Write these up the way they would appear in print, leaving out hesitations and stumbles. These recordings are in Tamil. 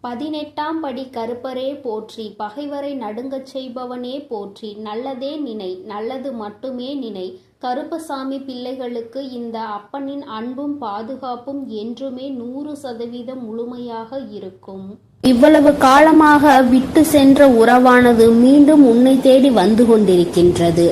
18ஆம் படி கருப்பரே போற்றி, பகைவரை நடுங்கச் செய்பவனே போற்றி, நல்லதே நினை, நல்லது மட்டுமே நினை. கருப்பசாமி பிள்ளைகளுக்கு இந்த அப்பனின் அன்பும் பாதுகாப்பும் என்றுமே 100% முழுமையாக இருக்கும். இவ்வளவு காலமாக விட்டு சென்ற உறவானது மீண்டும் உன்னை தேடி வந்து கொண்டிருக்கின்றது.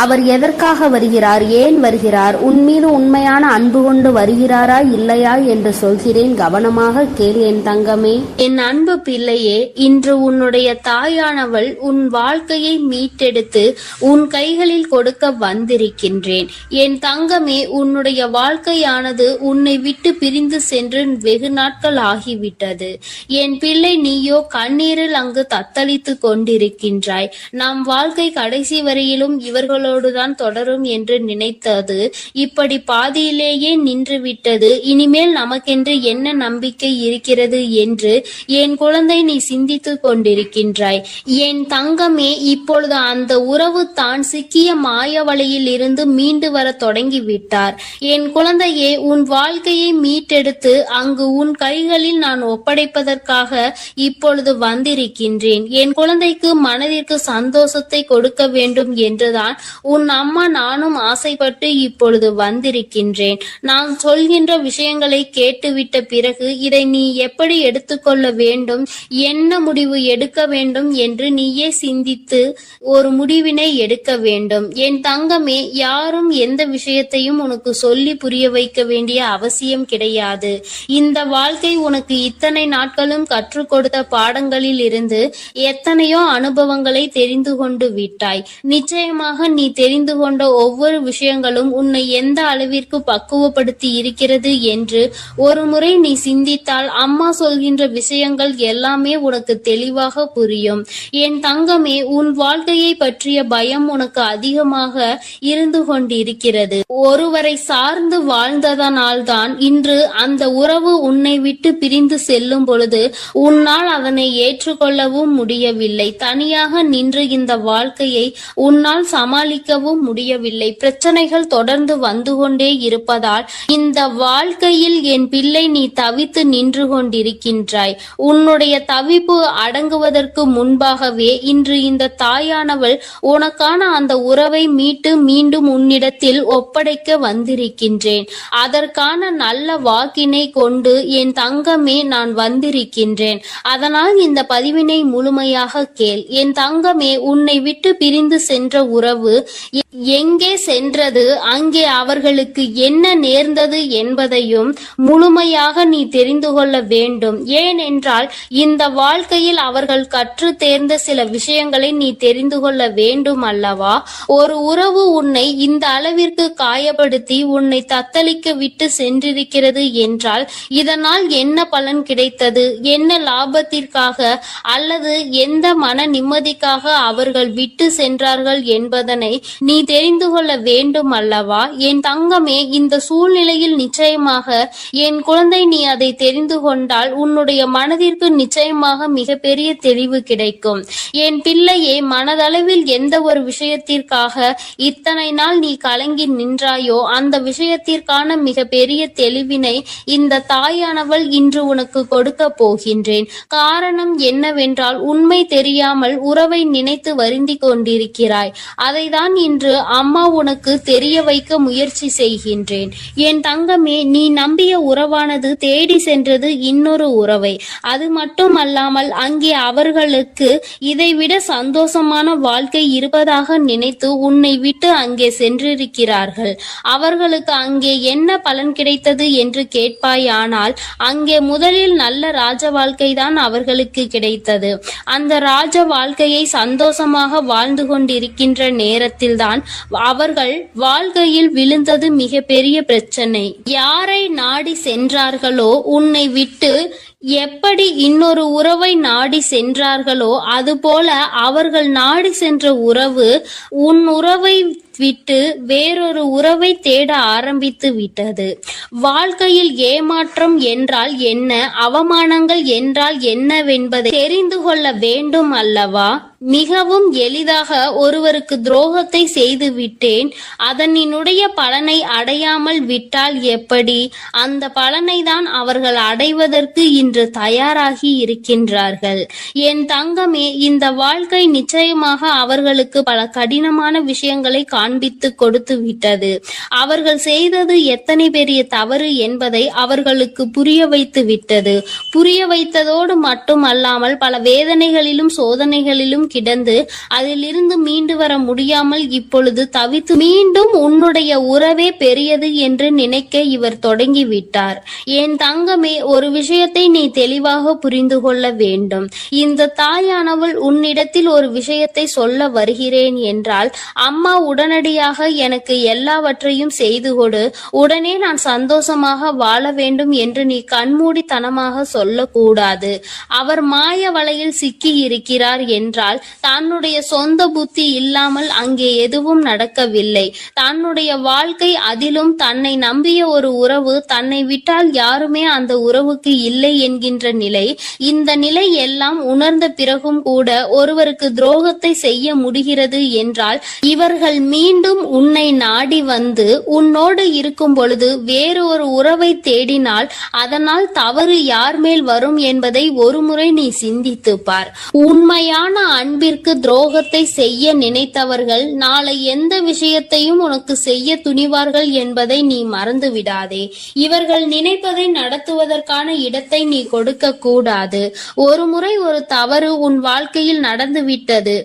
அவர் எதற்காக வருகிறார், ஏன் வருகிறார், உன் மீது உண்மையான அன்பு கொண்டு வருகிறாரா இல்லையா என்று சொல்கிறேன், கவனமாக கேள் என் தங்கமே. என் அன்பு பிள்ளையே, இன்று உன்னுடைய தாயானவள் உன் வாழ்க்கையை மீட்டெடுத்து உன் கைகளில் கொடுக்க வந்திருக்கின்றேன். என் தங்கமே, உன்னுடைய வாழ்க்கையானது உன்னை விட்டு பிரிந்து சென்று வெகு நாட்கள் ஆகிவிட்டது. என் பிள்ளை, நீயோ கண்ணீரில் அங்கு தத்தளித்து கொண்டிருக்கின்றாய். நம் வாழ்க்கை கடைசி வரையிலும் இவர்களோடுதான் தொடரும் என்று நினைத்தது இப்படி பாதியிலேயே நின்றுவிட்டது. இனிமேல் நமக்கென்று என்ன நம்பிக்கை இருக்கிறது என்று என் குழந்தை நீ சிந்தித்து கொண்டிருக்கின்றாய். என் தங்கமே, இப்பொழுது அந்த உறவு தான் சிக்கிய மாயவலையில் இருந்து மீண்டு வர தொடங்கிவிட்டார். என் குழந்தையே, உன் வாழ்க்கையை மீட்டெடுத்து அங்கு உன் கைகளில் நான் ஒப்படைப்பதற்காக இப்பொழுது வந்திருக்கின்றேன். என் குழந்தைக்கு மனதிற்கு சந்தோஷத்தை கொடுக்க வேண்டும் என்றுதான் உன் அம்மா நானும் ஆசைப்பட்டு இப்பொழுது வந்திருக்கின்றேன். நான் சொல்கின்ற விஷயங்களை கேட்டுவிட்ட பிறகு இதை நீ எப்படி எடுத்துக்கொள்ள வேண்டும், என்ன முடிவு எடுக்க வேண்டும் என்று நீயே சிந்தித்து ஒரு முடிவினை எடுக்க வேண்டும். என் தங்கமே, யாரும் எந்த விஷயத்தையும் உனக்கு சொல்லி புரிய வைக்க வேண்டிய அவசியம் கிடையாது. இந்த வாழ்க்கை உனக்கு இத்தனை நாட்களும் கற்றுக் கொடுத்த பாடங்களில் இருந்து எத்தனையோ அனுபவங்களை தெரிந்து கொண்டு விட்டாய். நிச்சயமாக நீ தெரிந்து கொண்ட ஒவ்வொரு விஷயங்களும் உன்னை எந்த அளவிற்கு பக்குவப்படுத்தி இருக்கிறது என்று ஒரு முறை நீ சிந்தித்தால் அம்மா சொல்கின்ற விஷயங்கள் எல்லாமே உனக்கு தெளிவாக புரியும். என் தங்கமே, உன் வாழ்க்கையை பற்றிய பயம் உனக்கு அதிகமாக இருந்து கொண்டிருக்கிறது. ஒருவரை சார்ந்து வாழ்ந்ததனால்தான் இன்று அந்த உறவு உன்னை விட்டு பிரிந்து செல்லும் பொழுது உன்னால் அதனை ஏற்றுக்கொள்ளவும் முடியவில்லை. தனியாக நின்று இந்த வாழ்க்கையை உன்னால் சமாளிக்கவும் முடியவில்லை. பிரச்சனைகள் தொடர்ந்து வந்து கொண்டே இருப்பதால் இந்த வாழ்க்கையில் என் பிள்ளை நீ தவித்து நின்று கொண்டிருக்கின்றாய். உன்னுடைய தவிப்பு அடங்குவதற்கு முன்பாகவே இன்று இந்த தாயானவள் உனக்கான அந்த உறவை மீட்டு மீண்டும் உன்னிடத்தில் ஒப்படைக்க வந்திருக்கின்றேன். அதற்கான நல்ல வாக்கினை கொண்டு என் தங்கமே நான் வந்திருக்கின்றேன். அதனால் இந்த பதிவினை முழுமையாக கேள். என் தங்கமே, உன்னை விட்டு பிரிந்து சென்ற உறவு எங்கே சென்றது, அங்கே அவர்களுக்கு என்ன நேர்ந்தது என்பதையும் முழுமையாக நீ தெரிந்து கொள்ள வேண்டும். ஏனென்றால் இந்த வாழ்க்கையில் அவர்கள் கற்று தேர்ந்த சில விஷயங்களை நீ தெரிந்து கொள்ள வேண்டும் அல்லவா? ஒரு உறவு உன்னை இந்த அளவிற்கு காயப்படுத்தி உன்னை தத்தளிக்க விட்டு சென்றிருக்கிறது என்றால் இதனால் என்ன பலன் கிடைத்தது, என்ன லாபத்திற்காக அல்லது எந்த மன நிம்மதிக்காக அவர்கள் விட்டு சென்றார்கள் என்பதனை நீ தெரிந்து கொள்ள வேண்டும் அல்லவா? என் தங்கமே, இந்த சூழ்நிலையில் நிச்சயமாக என் குழந்தை நீ அதை தெரிந்து கொண்டால் உன்னுடைய மனதிற்கு நிச்சயமாக மிகப்பெரிய தெளிவு கிடைக்கும். என் பிள்ளையே, மனதளவில் எந்த ஒரு விஷயத்திற்காக இத்தனை நாள் நீ கலங்கி நின்றாயோ அந்த விஷயத்திற்கான மிகப்பெரிய தெளிவினை இந்த தாயானவள் இன்று உனக்கு கொடுக்க போகின்றேன். காரணம் என்னவென்றால் உண்மை தெரியாமல் உறவை நினைத்து வருந்தி கொண்டிருக்கிறாய். அதைதான் இன்று அம்மா உனக்கு தெரிய வைக்க முயற்சி செய்கின்றேன். என் தங்கமே, நீ நம்பிய உறவானது தேடி சென்றது இன்னொரு உறவை. அது மட்டுமல்லாமல் அங்கே அவர்களுக்கு இதைவிட சந்தோஷமான வாழ்க்கை இருப்பதாக நினைத்து உன்னை விட்டு அங்கே சென்றிருக்கிறார்கள். அவர்களுக்கு அங்கே என்ன பலன் கிடைத்தது என்று கேட்பாயானால் அங்கே முதலில் நல்ல ராஜ வாழ்க்கை தான் அவர்களுக்கு கிடைத்தது. அந்த ராஜ வாழ்க்கையை சந்தோஷமாக வாழ்ந்து கொண்டிருக்கின்ற நேரத்தில் தான் அவர்கள் வாழ்க்கையில் விழுந்தது மிகப்பெரிய பிரச்சனை. யாரை நாடி சென்றார்களோ, உன்னை விட்டு எப்படி இன்னொரு உறவை நாடி சென்றார்களோ அதுபோல அவர்கள் நாடி சென்ற உறவு உன் உறவை விட்டு வேறொரு உறவை தேட ஆரம்பித்து விட்டது. வாழ்க்கையில் ஏமாற்றம் என்றால் என்ன, அவமானங்கள் என்றால் என்னவென்பதை தெரிந்து கொள்ள வேண்டும் அல்லவா? மிகவும் எளிதாக ஒருவருக்கு துரோகத்தை செய்து விட்டேன், அதனினுடைய பலனை அடையாமல் விட்டால் எப்படி? அந்த பலனை தான் அவர்கள் அடைவதற்கு இன்று என்று தயாராகி இருக்கின்றார்கள். என் தங்கமே, இந்த வாழ்க்கை நிச்சயமாக அவர்களுக்கு பல கடினமான விஷயங்களை காண்பித்து கொடுத்து விட்டது. அவர்கள் செய்தது எத்தனை பெரிய தவறு என்பதை அவர்களுக்கு புரிய வைத்து விட்டது. புரிய வைத்ததோடு மட்டுமல்லாமல் பல வேதனைகளிலும் சோதனைகளிலும் கிடந்து அதிலிருந்து மீண்டு வர முடியாமல் இப்பொழுது தவித்து மீண்டும் உன்னுடைய உறவே பெரியது என்று நினைக்க இவர் தொடங்கிவிட்டார். என் தங்கமே, ஒரு விஷயத்தை நீ தெளிவாக புரிந்து கொள்ள வேண்டும். இந்த தாயானவள் உன்னிடத்தில் ஒரு விஷயத்தை சொல்ல வருகிறேன் என்றால், அம்மா உடனடியாக எனக்கு எல்லாவற்றையும் செய்து கொடு, உடனே நான் சந்தோஷமாக வாழ வேண்டும் என்று நீ கண்மூடித்தனமாக சொல்லக்கூடாது. அவர் மாய வலையில் சிக்கி இருக்கிறார் என்றால் தன்னுடைய சொந்த புத்தி இல்லாமல் அங்கே எதுவும் நடக்கவில்லை. தன்னுடைய வாழ்க்கை, அதிலும் தன்னை நம்பிய ஒரு உறவு, தன்னை விட்டால் யாருமே அந்த உறவுக்கு இல்லை என்கின்ற நிலை. இந்த நிலை எல்லாம் உணர்ந்த பிறகும் கூட ஒருவருக்கு துரோகத்தை செய்ய முடிகிறது என்றால், இவர்கள் மீண்டும் உன்னை நாடி வந்து உன்னோடு இருக்கும் பொழுது வேறு ஒரு உறவை தேடினால் அதனால் தவறு யார் மேல் வரும் என்பதை ஒருமுறை நீ சிந்தித்து பார். உண்மையான அன்பிற்கு துரோகத்தை செய்ய நினைத்தவர்கள் நாளை எந்த விஷயத்தையும் உனக்கு செய்ய துணிவார்கள் என்பதை நீ மறந்து விடாதே. இவர்கள் நினைப்பதை நடத்துவதற்கான இடத்தை நீ கொடுக்க கூடாது. ஒரு முறை ஒரு தவறு உன் வாழ்க்கையில் நடந்து விட்டது.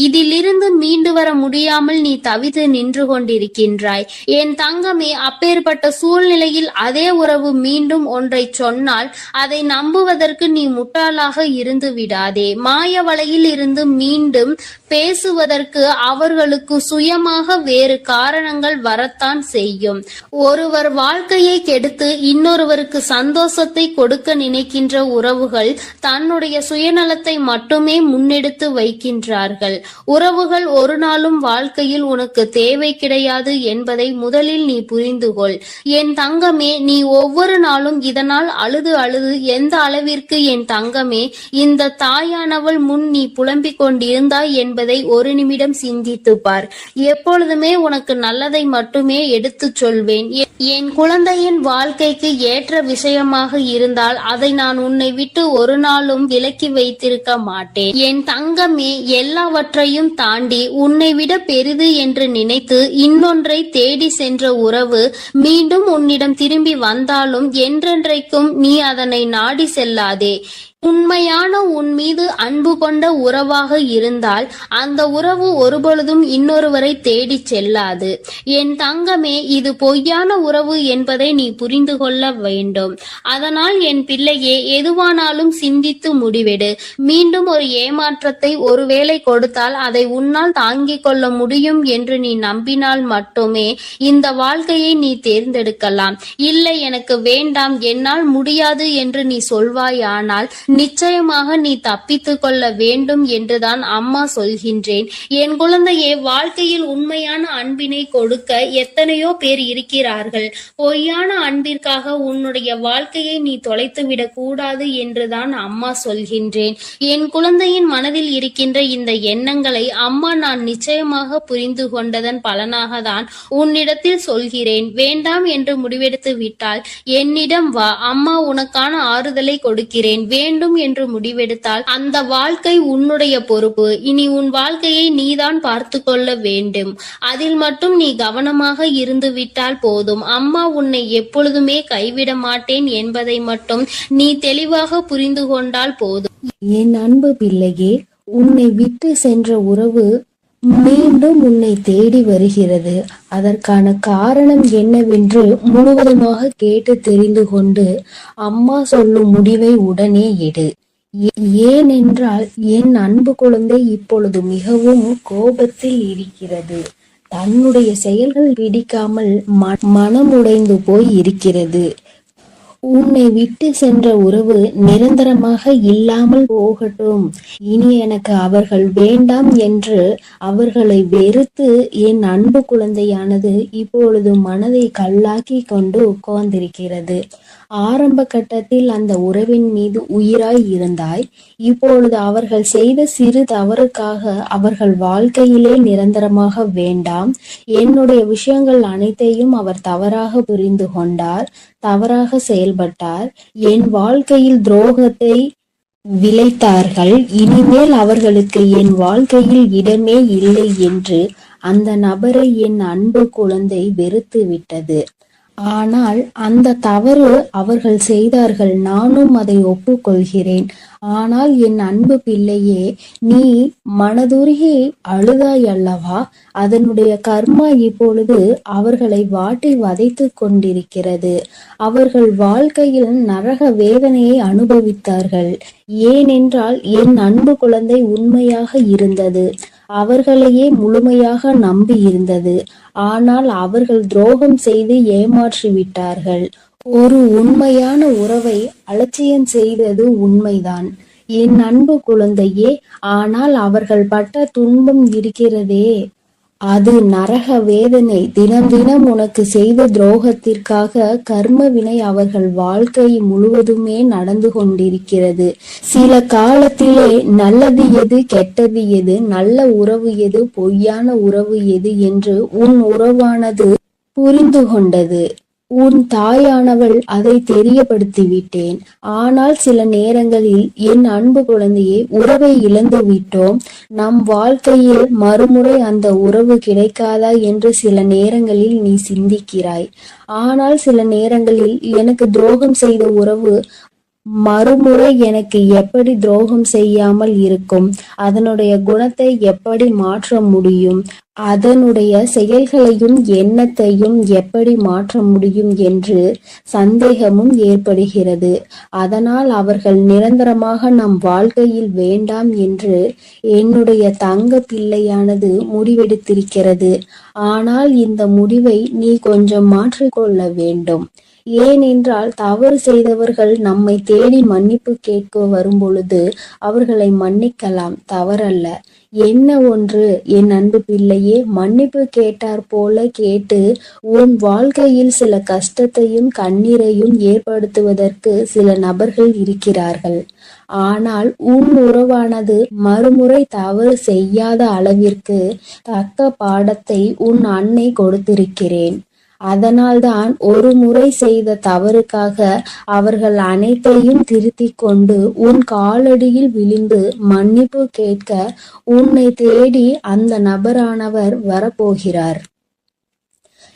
இதிலிருந்து மீண்டு வர முடியாமல் நீ தவித்து நின்று கொண்டிருக்கின்றாய். என் தங்கமே, அப்பேற்பட்ட சூழ்நிலையில் அதே உறவு மீண்டும் ஒன்றை சொன்னால் அதை நம்புவதற்கு நீ முட்டாளாக இருந்து விடாதே. மாய வலையில் இருந்து மீண்டும் பேசுவதற்கு அவர்களுக்கு சுயமாக வேறு காரணங்கள் வரத்தான் செய்யும். ஒருவர் வாழ்க்கையை கெடுத்து இன்னொருவருக்கு சந்தோஷத்தை கொடுக்க நினைக்கின்ற உறவுகள் தன்னுடைய சுயநலத்தை மட்டுமே முன்னெடுத்து வைக்கின்றார்கள். உறவுகள் ஒரு நாளும் வாழ்க்கையில் உனக்கு தேவை கிடையாது என்பதை முதலில் நீ புரிந்து கொள். என் தங்கமே, நீ ஒவ்வொரு நாளும் இதனால் அழுது அழுது எந்த அளவிற்கு என் தங்கமே இந்த தாயானவள் முன் நீ புலம்பிக் கொண்டிருந்தாய் என்பதை ஒரு நிமிடம் சிந்தித்து பார். எப்பொழுதுமே உனக்கு நல்லதை மட்டுமே எடுத்துச் சொல்வேன். என் குழந்தையின் வாழ்க்கைக்கு ஏற்ற விஷயமாக இருந்தால் அதை நான் உன்னை விட்டு ஒரு நாளும் விலக்கி வைத்திருக்க மாட்டேன். என் தங்கமே, எல்லாவற்றையும் தாண்டி உன்னை விட பெரிது என்று நினைத்து இன்னொன்றை தேடி சென்ற உறவு மீண்டும் உன்னிடம் திரும்பி வந்தாலும் என்றென்றைக்கும் நீ அதனை நாடி செல்லாதே. உண்மையான உன் மீது அன்பு கொண்ட உறவாக இருந்தால் அந்த உறவு ஒருபொழுதும் இன்னொருவரை தேடி செல்லாது. என் தங்கமே, இது பொய்யான உறவு என்பதை நீ புரிந்து கொள்ள வேண்டும். அதனால் என் பிள்ளையே, எதுவானாலும் சிந்தித்து முடிவெடு. மீண்டும் ஒரு ஏமாற்றத்தை ஒருவேளை கொடுத்தால் அதை உன்னால் தாங்கிக் கொள்ள முடியும் என்று நீ நம்பினால் மட்டுமே இந்த வாழ்க்கையை நீ தேர்ந்தெடுக்கலாம். இல்லை, எனக்கு வேண்டாம், என்னால் முடியாது என்று நீ சொல்வாயானால் நிச்சயமாக நீ தப்பித்துக் கொள்ள வேண்டும் என்றுதான் அம்மா சொல்கின்றேன். என் குழந்தையே, வாழ்க்கையில் உண்மையான அன்பினை கொடுக்க எத்தனையோ பேர் இருக்கிறார்கள். பொய்யான அன்பிற்காக உன்னுடைய வாழ்க்கையை நீ தொலைத்துவிடக் கூடாது என்றுதான் அம்மா சொல்கின்றேன். என் குழந்தையின் மனதில் இருக்கின்ற இந்த எண்ணங்களை அம்மா நான் நிச்சயமாக புரிந்து கொண்டதன் பலனாக தான் உன்னிடத்தில் சொல்கிறேன். வேண்டாம் என்று முடிவெடுத்து விட்டால் என்னிடம் வா, அம்மா உனக்கான ஆறுதலை கொடுக்கிறேன். வேண்டும் என்று முடிவெடுத்தால் அந்த வாழ்க்கை உன்னுடைய பொறுப்பு. இனி உன் வாழ்க்கையை நீதான் பார்த்து கொள்ள வேண்டும். அதில் மட்டும் நீ கவனமாக இருந்து விட்டால் போதும். அம்மா உன்னை எப்பொழுதுமே கைவிட மாட்டேன் என்பதை மட்டும் நீ தெளிவாக புரிந்து கொண்டால் போதும். என் அன்பு பிள்ளையே, உன்னை விட்டு சென்ற உறவு மீண்டும் உன்னை தேடி வருகிறது. அதற்கான காரணம் என்னவென்று முழுவதுமாக கேட்டு தெரிந்து கொண்டு அம்மா சொல்லும் முடிவை உடனே எடு. ஏனென்றால் என் அன்பு குழந்தை இப்பொழுது மிகவும் கோபத்தில் இருக்கிறது. தன்னுடைய செயல்கள் பிடிக்காமல் மனமுடைந்து போய் இருக்கிறது. உன்னை விட்டு சென்ற உறவு நிரந்தரமாக இல்லாமல் போகட்டும். இனி எனக்கு அவர்கள் வேண்டாம் என்று அவர்களை வெறுத்து என் அன்பு குழந்தையானது இப்பொழுது மனதை கல்லாக்கி கொண்டு உட்கார்ந்திருக்கிறது. ஆரம்ப கட்டத்தில் அந்த உறவின் மீது உயிராய் இருந்தாய். இப்பொழுது அவர்கள் செய்த சிறு தவறுக்காக அவர்கள் வாழ்க்கையிலே நிரந்தரமாக வேண்டாம். என்னுடைய விஷயங்கள் அனைத்தையும் அவர் தவறாக புரிந்து கொண்டார், தவறாக செயல்பட்டார், என் வாழ்க்கையில் துரோகத்தை விளைத்தார்கள். இனிமேல் அவர்களுக்கு என் வாழ்க்கையில் இடமே இல்லை என்று அந்த நபரை என் அன்பு குழந்தை வெறுத்து விட்டது. ஆனால் அந்த தவறு அவர்கள் செய்தார்கள், நானும் அதை ஒப்புக்கொள்கிறேன். ஆனால் என் அன்பு பிள்ளையே, நீ மனதுருகி அழுதாய் அல்லவா? அதனுடைய கர்மா இப்பொழுது அவர்களை வாட்டி வதைத்து கொண்டிருக்கிறது. அவர்கள் வாழ்க்கையில் நரக வேதனையை அனுபவித்தார்கள். ஏனென்றால் என் அன்பு குழந்தை உண்மையாக இருந்தது, அவர்களையே முழுமையாக நம்பி இருந்தது. ஆனால் அவர்கள் துரோகம் செய்து ஏமாற்றி விட்டார்கள். ஒரு உண்மையான உறவை அலட்சியம் செய்தது உண்மைதான் என் அன்பு குழந்தையே. ஆனால் அவர்கள் பட்ட துன்பம் இருக்கிறதே, அது நரக வேதனை. தினம் தினம் உனக்கு செய்த துரோகத்திற்காக கர்ம வினை அவர்கள் வாழ்க்கை முழுவதுமே நடந்து கொண்டிருக்கிறது. சில காலத்திலே நல்லது எது, கெட்டது எது, நல்ல உறவு எது, பொய்யான உறவு எது என்று உன் உறவானது புரிந்து கொண்டது. உன் தாயானவள் அதை தெரியப்படுத்திவிட்டேன். ஆனால் சில நேரங்களில் என் அன்பு குழந்தையே, உறவை இழந்து விட்டோம், நம் வாழ்க்கையில் மறுமுறை அந்த உறவு கிடைக்காதா என்று சில நேரங்களில் நீ சிந்திக்கிறாய். ஆனால் சில நேரங்களில் எனக்கு துரோகம் செய்த உறவு மறுமுறை எனக்கு எப்படி துரோகம் செய்யாமல் இருக்கும், அதனுடைய குணத்தை எப்படி மாற்ற முடியும், அதனுடைய செயல்களையும் எண்ணத்தையும் எப்படி மாற்ற முடியும் என்று சந்தேகமும் ஏற்படுகிறது. அதனால் அவர்கள் நிரந்தரமாக நம் வாழ்க்கையில் வேண்டாம் என்று என்னுடைய தங்க பிள்ளையானது முடிவெடுத்திருக்கிறது. ஆனால் இந்த முடிவை நீ கொஞ்சம் மாற்றிக்கொள்ள வேண்டும். ஏனென்றால் தவறு செய்தவர்கள் நம்மை தேடி மன்னிப்பு கேட்க வரும் பொழுது அவர்களை மன்னிக்கலாம், தவறல்ல. என்ன ஒன்று என் அன்பு பிள்ளையே, மன்னிப்பு கேட்டார் போல கேட்டு உன் வாழ்க்கையில் சில கஷ்டத்தையும் கண்ணீரையும் ஏற்படுத்துவதற்கு சில நபர்கள் இருக்கிறார்கள். ஆனால் உன் உறவானது மறுமுறை தவறு செய்யாத அளவிற்கு தக்க பாடத்தை உன் அன்னை கொடுத்திருக்கிறேன். அதனால்தான் ஒரு முறை செய்த தவறுக்காக அவர்கள் அனைத்தையும் திருத்திக் கொண்டு உன் காலடியில் விழுந்து மன்னிப்பு கேட்க உன்னை தேடி அந்த நபரானவர் வரப்போகிறார்.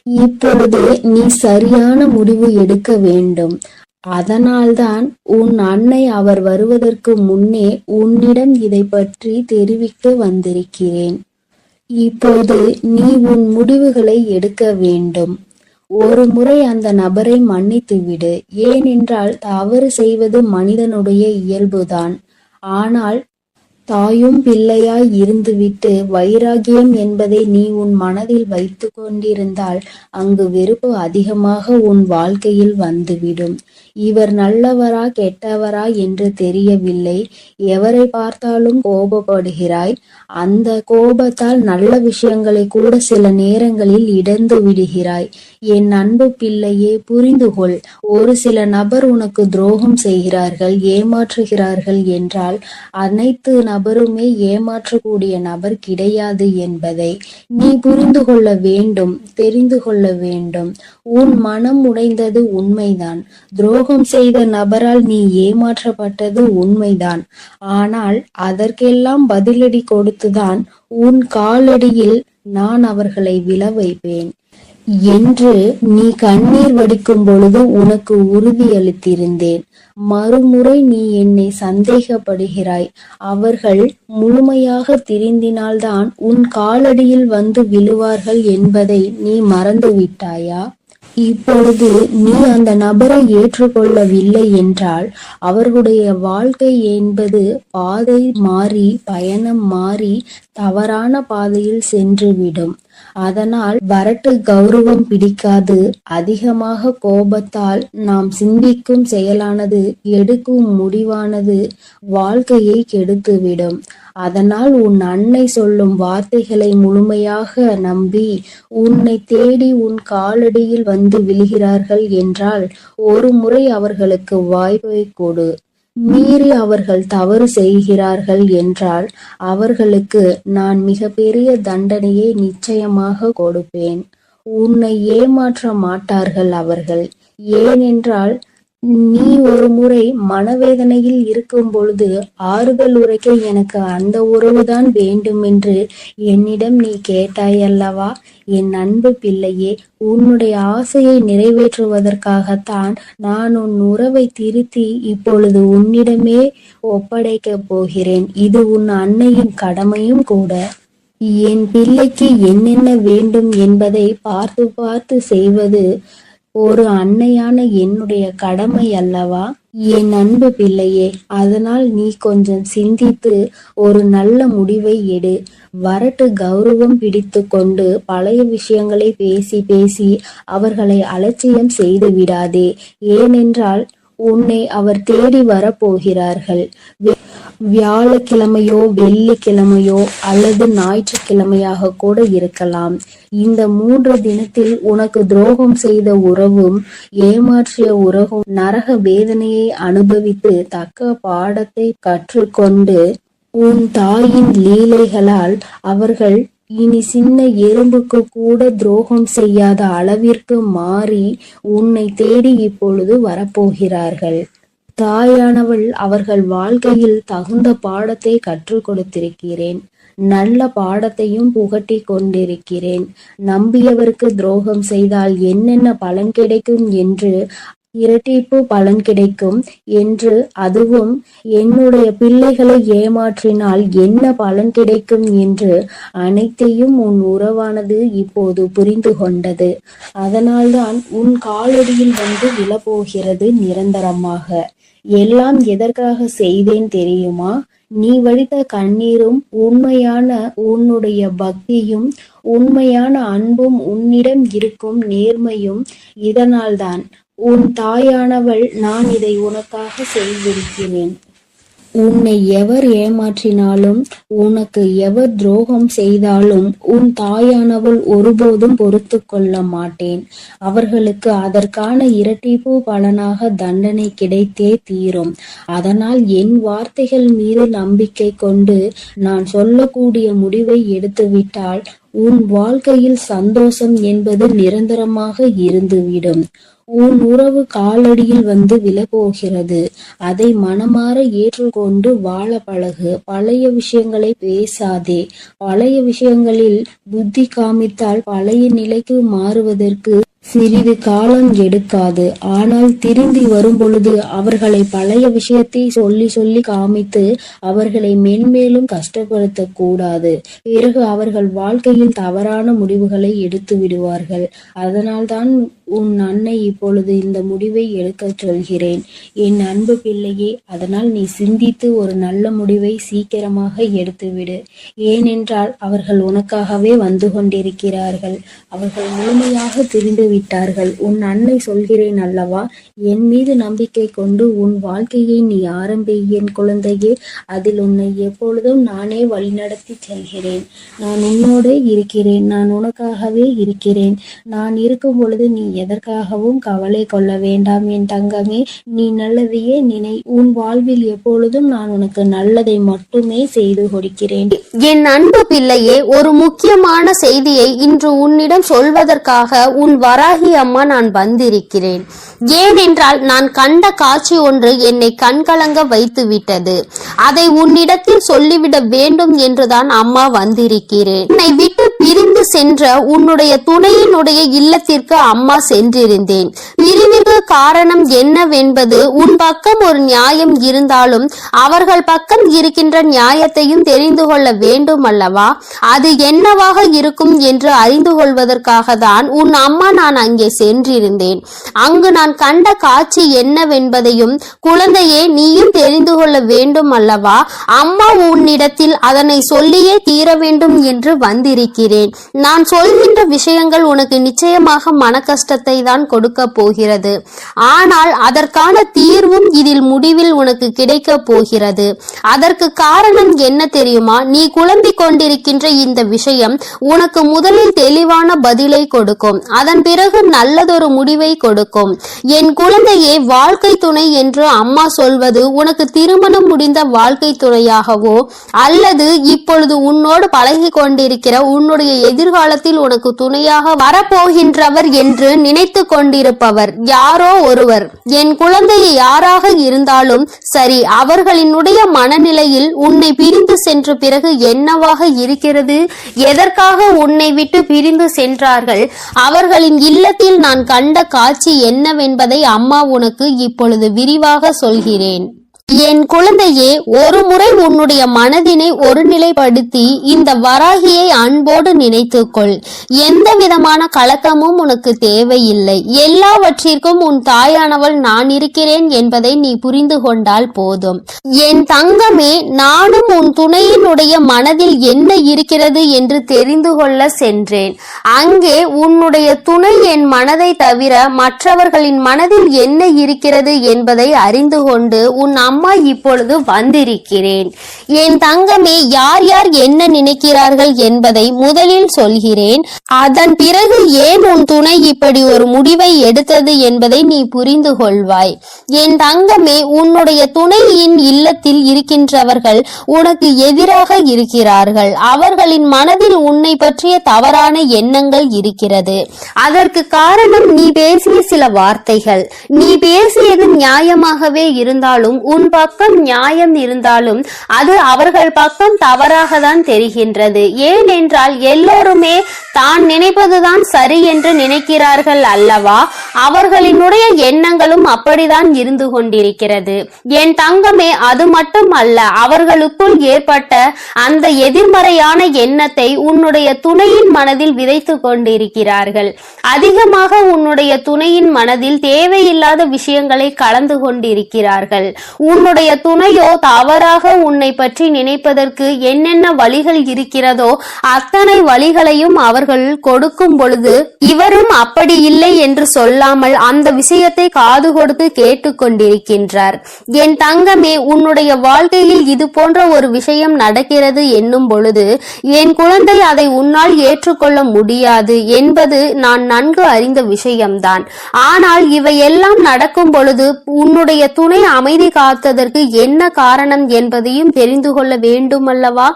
இப்பொழுது நீ சரியான முடிவு எடுக்க வேண்டும். அதனால்தான் உன் அன்னை அவர் வருவதற்கு முன்னே உன்னிடம் இதை பற்றி தெரிவிக்க வந்திருக்கிறேன். இப்போது நீ உன் முடிவுகளை எடுக்க வேண்டும். ஒரு முறை அந்த நபரை மன்னித்து விடு. ஏனென்றால் தவறு செய்வது மனிதனுடைய இயல்புதான். ஆனால் தாயும் பிள்ளையாய் இருந்துவிட்டு வைராகியம் என்பதை நீ உன் மனதில் வைத்து கொண்டிருந்தால் அங்கு வெறுப்பு அதிகமாக உன் வாழ்க்கையில் வந்துவிடும். இவர் நல்லவரா கெட்டவரா என்று தெரியவில்லை. எவரை பார்த்தாலும் கோபப்படுகிறாய். அந்த கோபத்தால் நல்ல விஷயங்களை கூட சில நேரங்களில் இழந்து விடுகிறாய். என் அன்பு பிள்ளையே, புரிந்துகொள். ஒரு சில நபர் உனக்கு துரோகம் செய்கிறார்கள், ஏமாற்றுகிறார்கள் என்றால் அனைத்து நபருமே ஏமாற்றக்கூடிய நபர் கிடையாது என்பதை நீ புரிந்து கொள்ள வேண்டும், தெரிந்து கொள்ள வேண்டும். உன் மனம் உடைந்தது உண்மைதான். துரோகம் செய்த நபரால் நீ ஏமாற்றப்பட்டது உண்மைதான். ஆனால் அதற்கெல்லாம் பதிலடி கொடுத்துதான் உன் காலடியில் நான் அவர்களை விழ வைப்பேன் என்று நீ கண்ணீர் வடிக்கும் பொழுது உனக்கு உறுதியளித்திருந்தேன். மறுமுறை நீ என்னை சந்தேகப்படுகிறாய். அவர்கள் முழுமையாக திருந்தினால்தான் உன் காலடியில் வந்து விழுவார்கள் என்பதை நீ மறந்து விட்டாயா? இப்பொழுது நீ அந்த நபரை ஏற்றுக்கொள்ளவில்லை என்றால் அவர்களுடைய வாழ்க்கை என்பது பாதை மாறி, பயணம் மாறி தவறான பாதையில் சென்றுவிடும். அதனால் வரட்டு கௌரவம் பிடிக்காது. அதிகமாக கோபத்தால் நாம் சிந்திக்கும் செயலானது, எடுக்கும் முடிவானது வாழ்க்கையை கெடுத்துவிடும். அதனால் உன் அன்னை சொல்லும் வார்த்தைகளை முழுமையாக நம்பி உன்னை தேடி உன் காலடியில் வந்து விழுகிறார்கள் என்றால் ஒரு முறை அவர்களுக்கு வாய்ப்பை கொடு. மீறி அவர்கள் தவறு செய்கிறார்கள் என்றால் அவர்களுக்கு நான் மிகப்பெரிய தண்டனையை நிச்சயமாக கொடுப்பேன். உன்னை ஏமாற்ற மாட்டார்கள் அவர்கள். ஏனென்றால் நீ ஒரு முறை மனவேதனையில் இருக்கும் பொழுது ஆறுதல் உரைக்க எனக்கு அந்த உறவுதான் வேண்டும் என்று என்னிடம் நீ கேட்டாயல்லவா? என் அன்பு பிள்ளையே, உன்னுடைய ஆசையை நிறைவேற்றுவதற்காகத்தான் நான் உன் உறவை திருத்தி இப்பொழுது உன்னிடமே ஒப்படைக்கப் போகிறேன். இது உன் அன்னையின் கடமையும் கூட. என் பிள்ளைக்கு என்னென்ன வேண்டும் என்பதை பார்த்து பார்த்து செய்வது ஒரு அன்னையான என்னுடைய கடமை அல்லவா? என் அன்பு பிள்ளையே, அதனால் நீ கொஞ்சம் சிந்தித்து ஒரு நல்ல முடிவை எடு. வரட்டு கௌரவம் பிடித்து கொண்டு பழைய விஷயங்களை பேசி பேசி அவர்களை அலட்சியம் செய்து விடாதே. ஏனென்றால் உன்னை அவர் தேடி வரப்போகிறார்கள். வியாழக்கிழமையோ வெள்ளிக்கிழமையோ அல்லது ஞாயிற்றுக்கிழமையாக கூட இருக்கலாம். இந்த 3 தினத்தில் உனக்கு துரோகம் செய்த உறவும் ஏமாற்றிய உறவும் நரக வேதனையை அனுபவித்து தக்க பாடத்தை கற்றுக்கொண்டு உன் தாயின் லீலைகளால் அவர்கள் இனி சின்ன எறும்புக்கு கூட துரோகம் செய்யாத அளவிற்கு மாறி உன்னை தேடி இப்பொழுது வரப்போகிறார்கள். தாயானவள் அவர்கள் வாழ்க்கையில் தகுந்த பாடத்தை கற்றுக் கொடுத்திருக்கிறேன். நல்ல பாடத்தையும் புகட்டி கொண்டிருக்கிறேன். நம்பியவருக்கு துரோகம் செய்தால் என்னென்ன பலன் கிடைக்கும் என்று, இரட்டிப்பு பலன் கிடைக்கும் என்று, அதுவும் என்னுடைய பிள்ளைகளை ஏமாற்றினால் என்ன பலன் கிடைக்கும் என்று அனைத்தையும் உன் உறவானது இப்போது புரிந்து கொண்டது. அதனால்தான் உன் காலடியில் வந்து விழப்போகிறது நிரந்தரமாக. எல்லாம் எதற்காக செய்தேன் தெரியுமா? நீ வடித்த கண்ணீரும் உண்மையான உன்னுடைய பக்தியும் உண்மையான அன்பும் உன்னிடம் இருக்கும் நேர்மையும் இதனால்தான். உன் தாயானவள் நான் இதை உனக்காக செய்திருக்கிறேன். உன்னை எவர் ஏமாற்றினாலும் உனக்கு எவர் துரோகம் செய்தாலும் உன் தாயானவள் ஒருபோதும் பொறுத்து கொள்ள மாட்டேன். அவர்களுக்கு அதற்கான இரட்டிப்பு பலனாக தண்டனை கிடைத்தே தீரும். அதனால் என் வார்த்தைகள் மீது நம்பிக்கை கொண்டு நான் சொல்லக்கூடிய முடிவை எடுத்துவிட்டால் உன் வாழ்க்கையில் சந்தோஷம் என்பது நிரந்தரமாக இருந்துவிடும். உன் உறவு காலடியில் வந்து விழப்போகிறது. அதை மனமாற ஏற்றுக்கொண்டு வாழ பழகு. பழைய விஷயங்களை பேசாதே. பழைய விஷயங்களில் புத்தி காமித்தால் பழைய நிலைக்கு மாறுவதற்கு சிறிது காலம் எடுக்காது. ஆனால் திரும்பி வரும் பொழுது அவர்களை பழைய விஷயத்தை சொல்லி சொல்லி காமித்து அவர்களை மென்மேலும் கஷ்டப்படுத்த கூடாது. பிறகு அவர்கள் வாழ்க்கையில் தவறான முடிவுகளை எடுத்து விடுவார்கள். அதனால்தான் உன் அன்னை இப்பொழுது இந்த முடிவை எடுக்க சொல்கிறேன். என் அன்பு பிள்ளையே, அதனால் நீ சிந்தித்து ஒரு நல்ல முடிவை சீக்கிரமாக எடுத்துவிடு. ஏனென்றால் அவர்கள் உனக்காகவே வந்து கொண்டிருக்கிறார்கள். அவர்கள் முழுமையாக தெரிந்து விட்டார்கள். உன் அன்னை சொல்கிறேன் அல்லவா, என் மீது நம்பிக்கை கொண்டு உன் வாழ்க்கையை நீ ஆரம்பி என் குழந்தையே. அதில் உன்னை எப்பொழுதும் நானே வழிநடத்தி செல்கிறேன். நான் உன்னோடே இருக்கிறேன். நான் உனக்காகவே இருக்கிறேன். நான் இருக்கும் பொழுது நீ எதற்காகவும் கவலை கொள்ள வேண்டாம் என் தங்கமே. நீ நல்லதையே நினை. உன் வாழ்வில் எப்பொழுதும் நான் உனக்கு நல்லதை மட்டுமே செய்து கொடுக்கிறேன். என் அன்பு பிள்ளையே, ஒரு முக்கியமான செய்தியை இன்று உன்னிடம் சொல்வதற்காக உன் வராகி அம்மா நான் வந்திருக்கிறேன். ஏனென்றால் நான் கண்ட காட்சி ஒன்று என்னை கண்கலங்க வைத்து விட்டது. அதை உன்னிடத்தில் சொல்லிவிட வேண்டும் என்றுதான் அம்மா வந்திருக்கிறேன். என்னை விட்டு பிரிந்து சென்ற உன்னுடைய துணையினுடைய இல்லத்திற்கு அம்மா சென்றிருந்தேன். பிரிவிற்கு இதற்கு காரணம் என்னவென்பது உன் பக்கம் ஒரு நியாயம் இருந்தாலும் அவர்கள் பக்கம் இருக்கின்ற நியாயத்தையும் தெரிந்து கொள்ள வேண்டும் அல்லவா? அது என்னவாக இருக்கும் என்று அறிந்து கொள்வதற்காக தான் உன் அம்மா நான் அங்கே சென்றிருந்தேன். அங்கு நான் கண்ட காட்சி என்னவென்பதையும் குழந்தையே நீயும் தெரிந்து கொள்ள வேண்டும் அல்லவா? அம்மா உன்னிடத்தில் அதனை சொல்லியே தீர வேண்டும் என்று வந்திருக்கிறேன். நான் சொல்கின்ற விஷயங்கள் உனக்கு நிச்சயமாக மன கஷ்டத்தை தான் கொடுக்க போகிறது. ஆனால் அதற்கான தீர்வும் இதில் முடிவில் உனக்கு கிடைக்க போகிறது. அதற்கு காரணம் என்ன தெரியுமா? நீ குழம்பிக் கொண்டிருக்கின்ற இந்த விஷயம் உனக்கு முதலில் தெளிவான பதிலை கொடுக்கும். அதன் பிறகு நல்லதொரு முடிவை கொடுக்கும். என் குழந்தையே, வாழ்க்கை துணை என்று அம்மா சொல்வது உனக்கு திருமணம் முடிந்த வாழ்க்கை துணையாகவோ அல்லது இப்பொழுது உன்னோடு பழகி கொண்டிருக்கிற உன்னுடைய எதிர்காலத்தில் உனக்கு துணையாக வரப்போகின்றவர் என்று நினைத்து கொண்டிருப்பவர் யாரோ ஒருவர். என் குழந்தையை யாராக இருந்தாலும் சரி, அவர்களினுடைய மனநிலையில் உன்னை பிரிந்து சென்ற பிறகு என்னவாக இருக்கிறது, எதற்காக உன்னை விட்டு பிரிந்து சென்றார்கள், அவர்களின் இல்லத்தில் நான் கண்ட காட்சி என்னவென்பதை அம்மா உனக்கு இப்பொழுது விரிவாக சொல்கிறேன். என் குழந்தையே, ஒரு முறை உன்னுடைய மனதினை ஒருநிலைப்படுத்தி இந்த வராகியை அன்போடு நினைத்துக்கொள். எந்த விதமான கலக்கமும் உனக்கு தேவையில்லை. எல்லாவற்றிற்கும் உன் தாயானவள் நான் இருக்கிறேன் என்பதை நீ புரிந்து கொண்டால் போதும். என் தங்கமே, நானும் உன் துணையினுடைய மனதில் என்ன இருக்கிறது என்று தெரிந்து கொள்ள சென்றேன். அங்கே உன்னுடைய துணை என் மனதை தவிர மற்றவர்களின் மனதில் என்ன இருக்கிறது என்பதை அறிந்து கொண்டு உன் அம்மா இப்பொழுது வந்திருக்கிறேன். என் தங்கமே, யார் யார் என்ன நினைக்கிறார்கள் என்பதை முதலில் சொல்கிறேன். அதன் பிறகு ஏன் உன் துணை இப்படி ஒரு முடிவை எடுத்தது என்பதை நீ புரிந்து கொள்வாய். என் தங்கமே, உன்னுடைய துணையின் இல்லத்தில் இருக்கின்றவர்கள் உனக்கு எதிராக இருக்கிறார்கள். அவர்களின் மனதில் உன்னை பற்றிய தவறான எண்ணங்கள் இருக்கிறது. அதற்கு காரணம் நீ பேசிய சில வார்த்தைகள். நீ பேசியது நியாயமாகவே இருந்தாலும் உன் பக்கம் நியாயம் இருந்தாலும் அது அவர்கள் பக்கம் தவறாக தான் தெரிகின்றது. ஏனென்றால் எல்லோருமே தான் நினைப்பதுதான் சரி என்று நினைக்கிறார்கள் அல்லவா? அவர்களினுடைய எண்ணங்களும் அப்படிதான் இருந்து கொண்டிருக்கிறது. என் தங்கமே, அது மட்டும் அல்ல, அவர்களுக்குள் ஏற்பட்ட அந்த எதிர்மறையான எண்ணத்தை உன்னுடைய துணையின் மனதில் விதைத்து கொண்டிருக்கிறார்கள். அதிகமாக உன்னுடைய துணையின் மனதில் தேவையில்லாத விஷயங்களை கலந்து கொண்டிருக்கிறார்கள். உன்னுடைய துணையோ தவறாக உன்னை பற்றி நினைப்பதற்கு என்னென்ன வழிகள் இருக்கிறதோ அத்தனை வழிகளையும் அவர்கள் கொடுக்கும் பொழுது இவரும் அப்படி இல்லை என்று சொல்லாமல் அந்த விஷயத்தை காது கொடுத்து கேட்டுக்கொண்டிருக்கின்றார். என் தங்கமே, உன்னுடைய வாழ்க்கையில் இது போன்ற ஒரு விஷயம் நடக்கிறது என்னும் பொழுது என் குழந்தை அதை உன்னால் ஏற்றுக்கொள்ள முடியாது என்பது நான் நன்கு அறிந்த விஷயம்தான். ஆனால் இவையெல்லாம் நடக்கும் பொழுது உன்னுடைய துணை அமைதி காத்ததற்கு என்ன காரணம் என்பதையும் தெரிந்து கொள்ள வேண்டும் அல்லவா?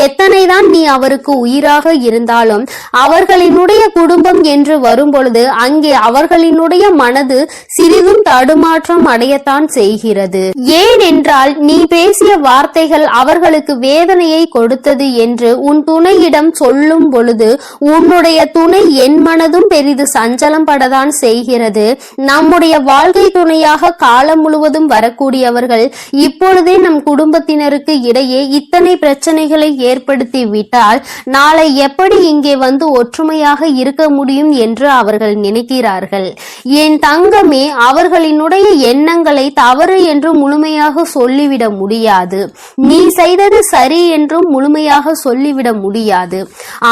எத்தனைதான் நீ அவருக்கு உயிராக இருந்தாலும் அவர்களினுடைய குடும்பம் என்று வரும் பொழுது அங்கே அவர்களினுடைய மனது சிறிதும் தடுமாற்றம் அடையத்தான் செய்கிறது. ஏனென்றால் நீ பேசிய வார்த்தைகள் அவர்களுக்கு வேதனையை கொடுத்தது என்று உன் துணையிடம் சொல்லும் பொழுது உன்னுடைய துணை என் மனதும் பெரிது சஞ்சலம் படத்தான் செய்கிறது. நம்முடைய வாழ்க்கை துணையாக காலம் முழுவதும் வரக்கூடியவர்கள் இப்பொழுதே நம் குடும்பத்தினருக்கு இடையே இத்தனை பிரச்சனைகளை ஏற்படுத்தி விட்டால் நாளை எப்படி இங்கே வந்து ஒற்றுமையாக இருக்க முடியும் என்று அவர்கள் நினைக்கிறார்கள். என் தங்கமே, அவர்களினுடைய எண்ணங்களை தவறு என்று முழுமையாக சொல்லிவிட முடியாது. நீ செய்தது சரி என்றும் முழுமையாக சொல்லிவிட முடியாது.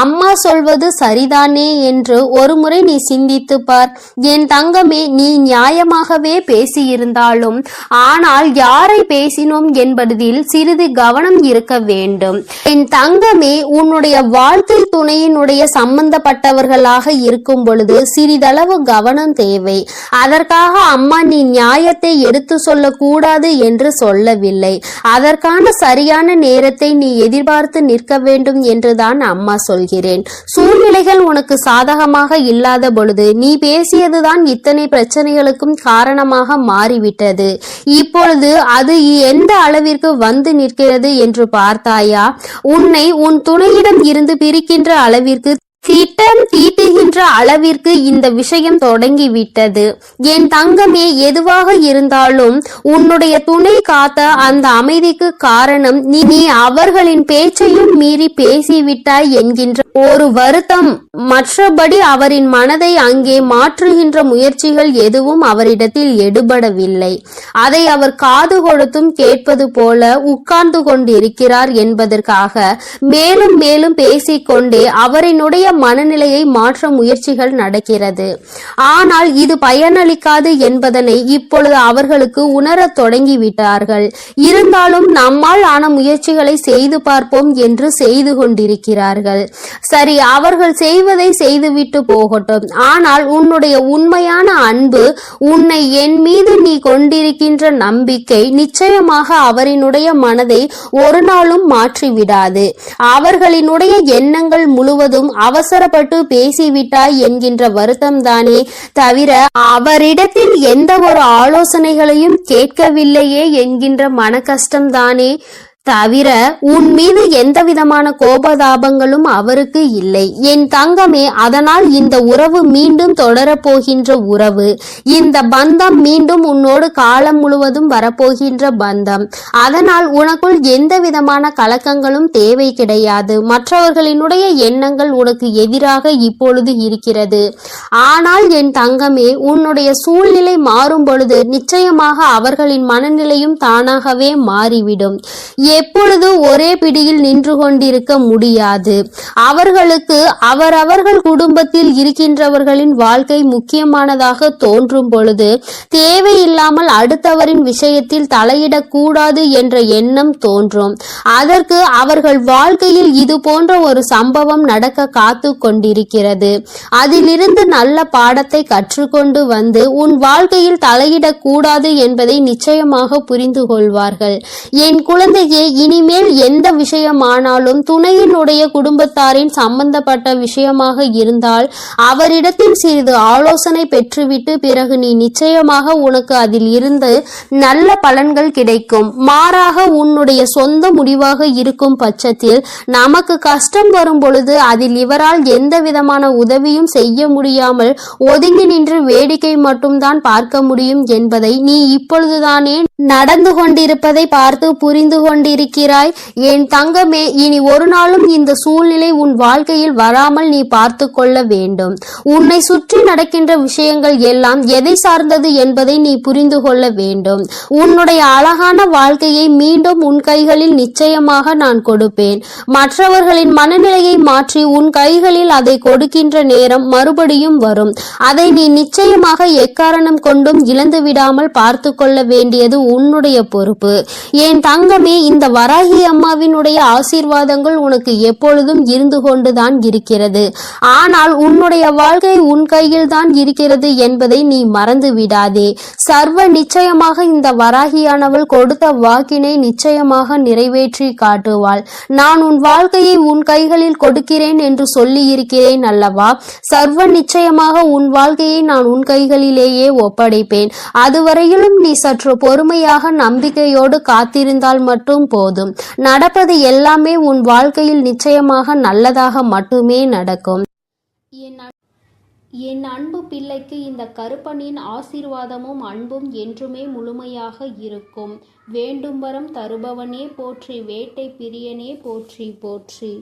அம்மா சொல்வது சரிதானே என்று ஒரு முறை நீ சிந்தித்து பார். என் தங்கமே, நீ நியாயமாகவே பேசியிருந்தாலும் ஆனால் யாரை பேசினோம் என்பதில் சிறிது கவனம் இருக்க வேண்டும். என் தங்கமே, உன்னுடைய வாழ்க்கை துணையினுடைய சம்பந்தப்பட்டவர்களாக இருக்கும் பொழுது சிறிதளவு கவனம் தேவை. அதற்காக அம்மா நீ நியாயத்தை எடுத்து சொல்லக்கூடாது என்று சொல்லவில்லை. அதற்கான சரியான நேரத்தை நீ எதிர்பார்த்து நிற்க வேண்டும் என்றுதான் அம்மா சொல்கிறேன். சூழ்நிலைகள் உனக்கு சாதகமாக இல்லாத பொழுது நீ பேசியதுதான் இத்தனை பிரச்சனைகளுக்கும் காரணமாக மாறிவிட்டது. இப்பொழுது அது எந்த அளவிற்கு வந்து நிற்கிறது என்று பார்த்தாயா? உன்னை உன் துணையிடம் இருந்து பிரிக்கின்ற அளவிற்கு திட்டம் தீட்டுகின்ற அளவிற்கு இந்த விஷயம் தொடங்கிவிட்டது. என் தங்கமே, எதுவாக இருந்தாலும் உன்னுடைய துணை காத்த அந்த அமைதிக்கு காரணம் நீ அவர்களின் பேச்சையும் மீறி பேசிவிட்டாய் என்கின்ற ஒரு வருத்தம். மற்றபடி அவரின் மனதை அங்கே மாற்றுகின்ற முயற்சிகள் எதுவும் அவரிடத்தில் எடுபடவில்லை. அதை அவர் காது கொடுத்தும் கேட்பது போல உட்கார்ந்து கொண்டிருக்கிறார் என்பதற்காக மேலும் மேலும் பேசிக்கொண்டே அவரினுடைய மனநிலையை மாற்ற முயற்சிகள் நடக்கிறது. ஆனால் இது பயனளிக்காது என்பதனை இப்பொழுது அவர்களுக்கு உணரத் தொடங்கிவிட்டார்கள். இருந்தாலும் நம்மால் ஆன முயற்சிகளை செய்து பார்ப்போம் என்று செய்து கொண்டிருக்கிறார்கள். சரி, அவர்கள் செய்வதை செய்துவிட்டு போகட்டும். ஆனால் உன்னுடைய உண்மையான அன்பு, உன்னை என் மீது நீ கொண்டிருக்கின்ற நம்பிக்கை நிச்சயமாக அவரினுடைய மனதை ஒரு நாளும் மாற்றிவிடாது. அவர்களினுடைய எண்ணங்கள் முழுவதும் அவசரப்பட்டு பேசிவிட்டாய் என்கின்ற வருத்தம் தானே தவிர அவரிடத்தில் எந்த ஒரு ஆலோசனைகளையும் கேட்கவில்லையே என்கின்ற மன கஷ்டம்தானே தவிர உன் மீது எந்த விதமான கோபதாபங்களும் அவருக்கு இல்லை. என் தங்கமே, அதனால் இந்த உறவு மீண்டும் தொடரப்போகின்ற உறவு. இந்த பந்தம் மீண்டும் உன்னோடு காலம் முழுவதும் வரப்போகின்ற பந்தம். அதனால் உனக்குள் எந்த விதமான கலக்கங்களும் தேவை கிடையாது. மற்றவர்களினுடைய எண்ணங்கள் உனக்கு எதிராக இப்பொழுது இருக்கிறது. ஆனால் என் தங்கமே, உன்னுடைய சூழ்நிலை மாறும் பொழுது நிச்சயமாக அவர்களின் மனநிலையும் தானாகவே மாறிவிடும். எப்பொழுது ஒரே பிடியில் நின்று கொண்டிருக்க முடியாது. அவர்களுக்கு அவரவர்கள் குடும்பத்தில் இருக்கின்றவர்களின் வாழ்க்கை முக்கியமானதாக தோன்றும் பொழுது தேவையில்லாமல் அடுத்தவரின் விஷயத்தில் தலையிடக்கூடாது என்ற எண்ணம் தோன்றும். அதற்கு அவர்கள் வாழ்க்கையில் இது போன்ற ஒரு சம்பவம் நடக்க காத்து கொண்டிருக்கிறது. அதிலிருந்து நல்ல பாடத்தை கற்றுக்கொண்டு வந்து உன் வாழ்க்கையில் தலையிடக்கூடாது என்பதை நிச்சயமாக புரிந்து கொள்வார்கள். என் குழந்தையே, இனிமேல் எந்த விஷயமானாலும் துணையினுடைய குடும்பத்தாரின் சம்பந்தப்பட்ட விஷயமாக இருந்தால் அவரிடத்தில் சிறிது ஆலோசனை பெற்றுவிட்டு பிறகு நீ நிச்சயமாக உனக்கு அதில் இருந்து நல்ல பலன்கள் கிடைக்கும். மாறாக உன்னுடைய சொந்த முடிவாக இருக்கும் பட்சத்தில் நமக்கு கஷ்டம் வரும் பொழுது அதில் இவரால் எந்த விதமான உதவியும் செய்ய முடியாமல் ஒதுங்கி நின்று வேடிக்கை மட்டும்தான் பார்க்க முடியும் என்பதை நீ இப்பொழுதுதானே நடந்து கொண்டிருப்பதை பார்த்து புரிந்து கொண்டிருக்கிறாய். என் தங்கமே, இனி ஒரு நாளும் இந்த சூழ்நிலை உன் வாழ்க்கையில் வராமல் நீ பார்த்து கொள்ள வேண்டும். உன்னை சுற்றி நடக்கின்ற விஷயங்கள் எல்லாம் எதை சார்ந்தது என்பதை நீ புரிந்து கொள்ள வேண்டும். உன்னுடைய அழகான வாழ்க்கையை மீண்டும் உன் கைகளில் நிச்சயமாக நான் கொடுப்பேன். மற்றவர்களின் மனநிலையை மாற்றி உன் கைகளில் அதை கொடுக்கின்ற நேரம் மறுபடியும் வரும். அதை நீ நிச்சயமாக எக்காரணம் கொண்டும் இழந்து விடாமல் பார்த்து கொள்ள வேண்டியது உன்னுடைய பொறுப்பு. என் தங்கமே, இந்த வராகி அம்மாவினுடைய ஆசீர்வாதங்கள் உனக்கு எப்பொழுதும் இருந்து கொண்டுதான் இருக்கிறது. ஆனால் உன்னுடைய வாழ்க்கை உன் கையில் தான் இருக்கிறது என்பதை நீ மறந்து விடாதே. சர்வ நிச்சயமாக இந்த வராகியானவள் கொடுத்த வாக்கினை நிச்சயமாக நிறைவேற்றி காட்டுவாள். நான் உன் வாழ்க்கையை உன் கைகளில் கொடுக்கிறேன் என்று சொல்லி இருக்கிறேன் அல்லவா? சர்வ நிச்சயமாக உன் வாழ்க்கையை நான் உன் கைகளிலேயே ஒப்படைப்பேன். அதுவரையிலும் நீ சற்று பொறுமையாக நம்பிக்கையோடு காத்திருந்தால் மட்டும் போதும். நடப்பது எல்லாமே உன் வாழ்க்கையில் நிச்சயமாக நல்லதாக மட்டுமே நடக்கும். என் அன்பு பிள்ளைக்கு இந்த கருப்பனின் ஆசீர்வாதமும் அன்பும் என்றுமே முழுமையாக இருக்கும். வேண்டும் வரம் தருபவனே போற்றி, வேட்டை பிரியனே போற்றி போற்றி.